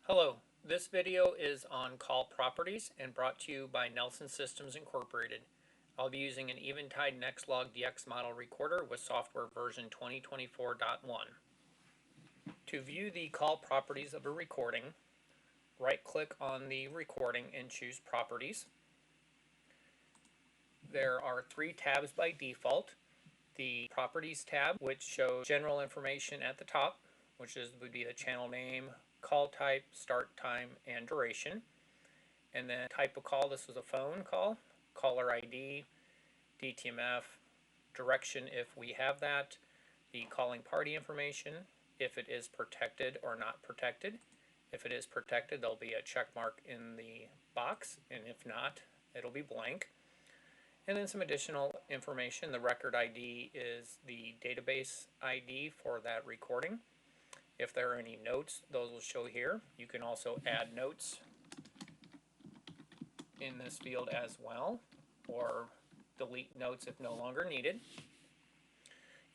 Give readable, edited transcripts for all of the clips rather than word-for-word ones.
Hello, this video is on call properties and brought to you by Nelson Systems Incorporated. I'll be using an Eventide Nextlog DX model recorder with software version 2024.1. To view the call properties of a recording, right-click on the recording and choose Properties. There are three tabs by default. The Properties tab, which shows general information at the top, which would be the channel name, call type, start time, and duration. And then type of call, this was a phone call, caller ID, DTMF, direction if we have that, the calling party information, if it is protected or not protected. If it is protected, there'll be a check mark in the box, and if not, it'll be blank. And then some additional information. The record ID is the database ID for that recording. If there are any notes, those will show here. You can also add notes in this field as well, or delete notes if no longer needed.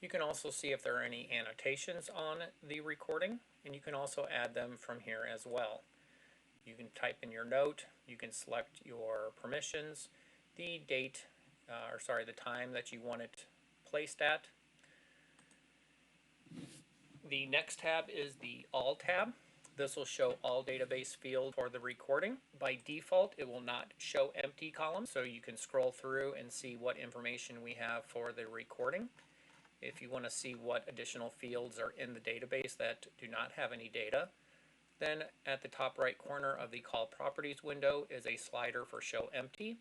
You can also see if there are any annotations on the recording, and you can also add them from here as well. You can type in your note, you can select your permissions, the date, the time that you want it placed at. The next tab is the All tab. This will show all database fields for the recording. By default, it will not show empty columns, so you can scroll through and see what information we have for the recording. If you want to see what additional fields are in the database that do not have any data, then at the top right corner of the Call Properties window is a slider for Show Empty.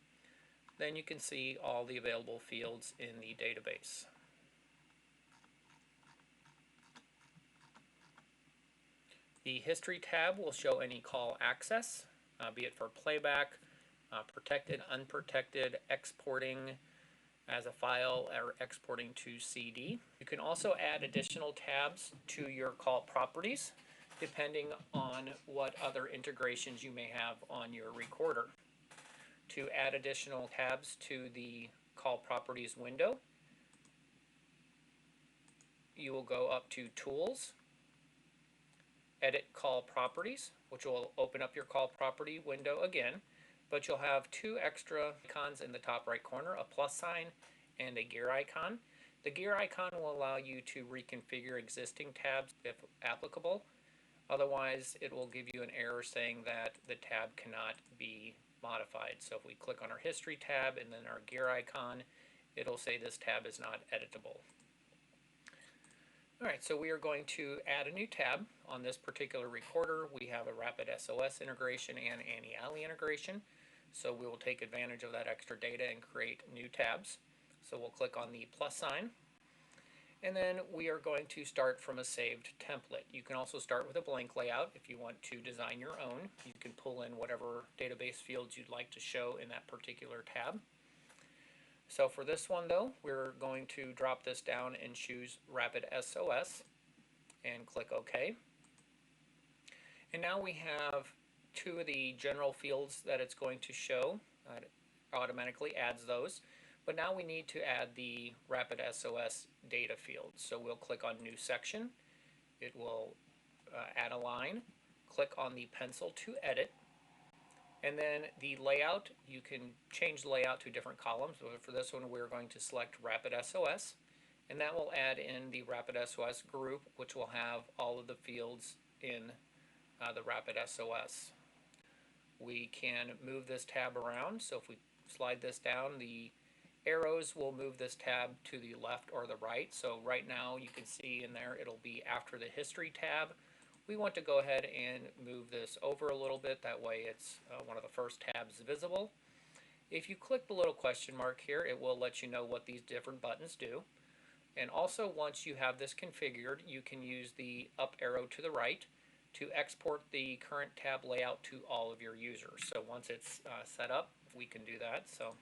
Then you can see all the available fields in the database. The History tab will show any call access, be it for playback, protected, unprotected, exporting as a file, or exporting to CD. You can also add additional tabs to your call properties depending on what other integrations you may have on your recorder. To add additional tabs to the call properties window, you will go up to Tools, Edit Call Properties, which will open up your call property window again, but you'll have two extra icons in the top right corner, a plus sign and a gear icon. The gear icon will allow you to reconfigure existing tabs if applicable. Otherwise, it will give you an error saying that the tab cannot be modified. So if we click on our History tab and then our gear icon, it'll say this tab is not editable. Alright, so we are going to add a new tab. On this particular recorder, we have a Rapid SOS integration and Annie integration. So we will take advantage of that extra data and create new tabs. So we'll click on the plus sign. And then we are going to start from a saved template. You can also start with a blank layout if you want to design your own. You can pull in whatever database fields you'd like to show in that particular tab. So for this one though, we're going to drop this down and choose Rapid SOS and click OK. And now we have two of the general fields that it's going to show. It automatically adds those. But now we need to add the Rapid SOS data field. So we'll click on New Section. It will add a line. Click on the pencil to edit. And then the layout, you can change the layout to different columns. But for this one, we're going to select Rapid SOS. And that will add in the Rapid SOS group, which will have all of the fields in the Rapid SOS. We can move this tab around. So if we slide this down, the arrows will move this tab to the left or the right. So right now you can see in there it'll be after the History tab. We want to go ahead and move this over a little bit. That way it's one of the first tabs visible. If you click the little question mark here, it will let you know what these different buttons do. And also once you have this configured, you can use the up arrow to the right to export the current tab layout to all of your users. So once it's set up, we can do that. So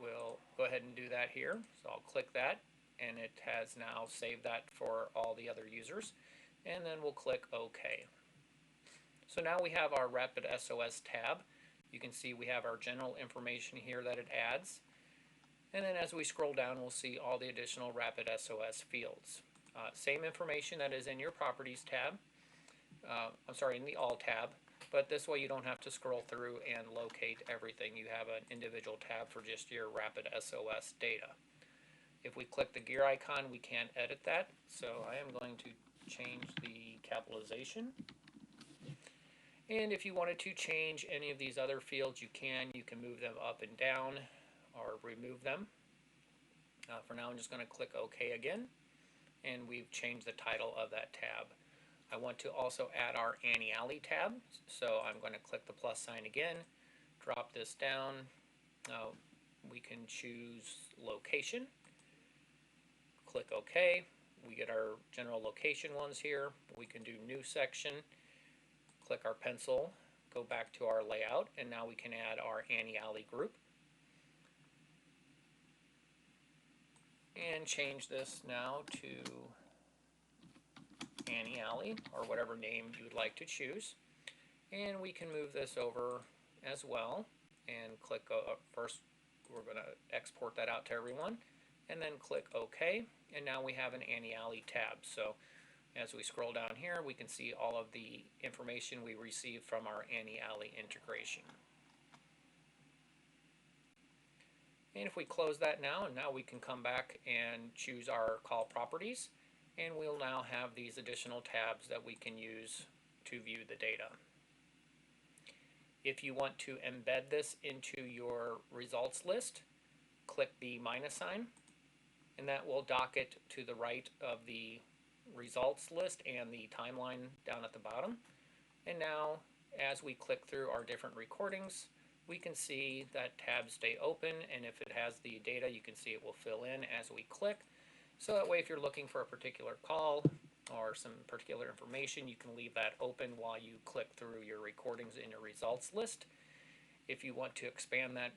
we'll go ahead and do that here. So I'll click that, and it has now saved that for all the other users. And then we'll click OK. So now we have our Rapid SOS tab. You can see we have our general information here that it adds. And then as we scroll down, we'll see all the additional Rapid SOS fields. Same information that is in your Properties tab. I'm sorry, in the All tab, but this way you don't have to scroll through and locate everything. You have an individual tab for just your Rapid SOS data. If we click the gear icon, we can't edit that, so I am going to change the capitalization. And if you wanted to change any of these other fields, you can. You can move them up and down or remove them. For now, I'm just going to click OK again, and we've changed the title of that tab. I want to also add our Annie Alley tab, so I'm going to click the plus sign again, drop this down. We can choose location, click OK. We get our general location ones here. We can do new section, click our pencil, go back to our layout, and now we can add our Annie Alley group. And change this now to Annie Alley, or whatever name you would like to choose. And we can move this over as well, and click, first we're going to export that out to everyone, and then click OK, and now we have an Annie Alley tab. So as we scroll down here, we can see all of the information we received from our Annie Alley integration. And if we close that now we can come back and choose our call properties, and we'll now have these additional tabs that we can use to view the data. If you want to embed this into your results list, click the minus sign, and that will dock it to the right of the results list and the timeline down at the bottom. And now, as we click through our different recordings, we can see that tabs stay open, and if it has the data, you can see it will fill in as we click. So that way, if you're looking for a particular call or some particular information, you can leave that open while you click through your recordings in your results list. If you want to expand that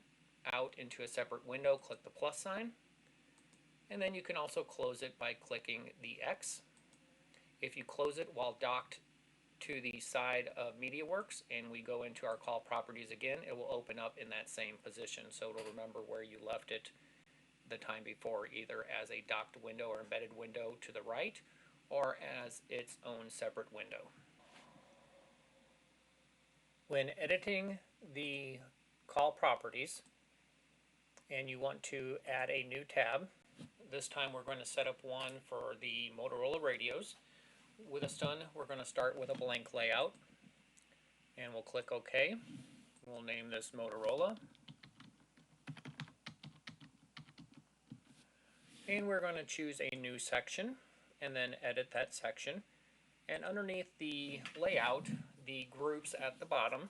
out into a separate window, click the plus sign. And then you can also close it by clicking the X. If you close it while docked to the side of MediaWorks and we go into our call properties again, it will open up in that same position, so it'll remember where you left it the time before, either as a docked window or embedded window to the right, or as its own separate window. When editing the call properties and you want to add a new tab, this time we're going to set up one for the Motorola radios. With a stun, we're going to start with a blank layout, and we'll click OK. We'll name this Motorola. And we're going to choose a new section and then edit that section. And underneath the layout, the groups at the bottom,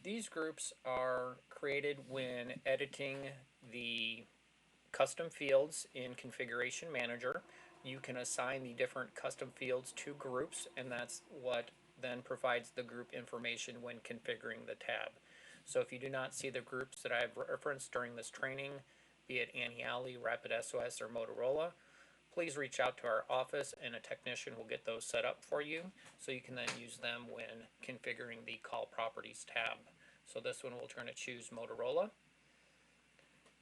these groups are created when editing the custom fields in Configuration Manager. You can assign the different custom fields to groups, and that's what then provides the group information when configuring the tab. So if you do not see the groups that I've referenced during this training, be it Annie Alley, Rapid SOS, or Motorola, please reach out to our office and a technician will get those set up for you, so you can then use them when configuring the Call Properties tab. So this one we're going to choose Motorola,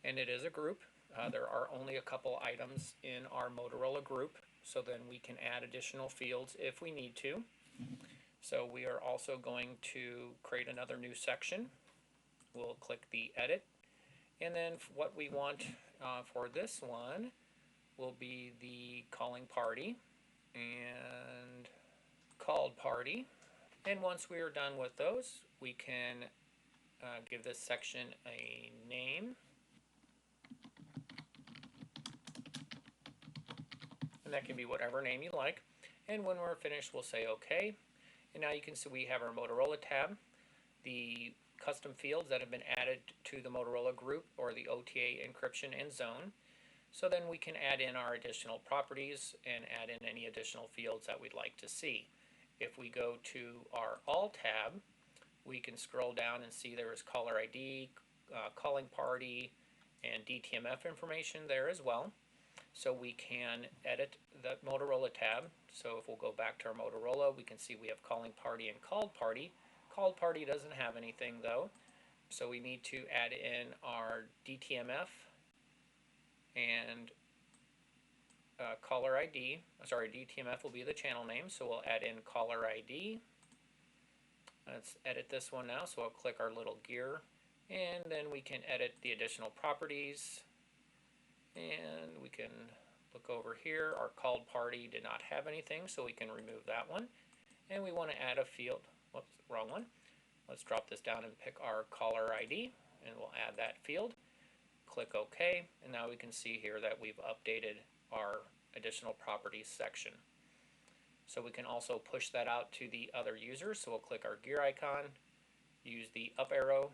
and it is a group. There are only a couple items in our Motorola group, so then we can add additional fields if we need to. So we are also going to create another new section. We'll click the edit, and then what we want for this one will be the calling party and called party. And once we are done with those, we can give this section a name. And that can be whatever name you like. And when we're finished, we'll say OK. And now you can see we have our Motorola tab, the custom fields that have been added to the Motorola group, or the OTA encryption and zone. So then we can add in our additional properties and add in any additional fields that we'd like to see. If we go to our All tab, we can scroll down and see there is caller ID, calling party, and DTMF information there as well. So we can edit the Motorola tab. So if we'll go back to our Motorola, we can see we have calling party and called party. Called party doesn't have anything though, so we need to add in our DTMF and caller ID. Sorry, DTMF will be the channel name, so we'll add in caller ID, Let's edit this one now. So I'll click our little gear, and then we can edit the additional properties, and we can look over here. Our called party did not have anything, so we can remove that one. And we want to add a field. Whoops, wrong one. Let's drop this down and pick our caller ID, and we'll add that field. Click OK, and now we can see here that we've updated our additional properties section. So we can also push that out to the other users. So we'll click our gear icon, use the up arrow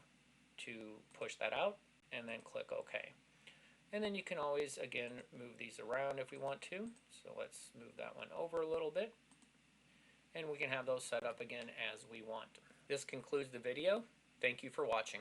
to push that out, and then click OK. And then you can always, again, move these around if we want to. So let's move that one over a little bit, and we can have those set up again as we want. This concludes the video. Thank you for watching.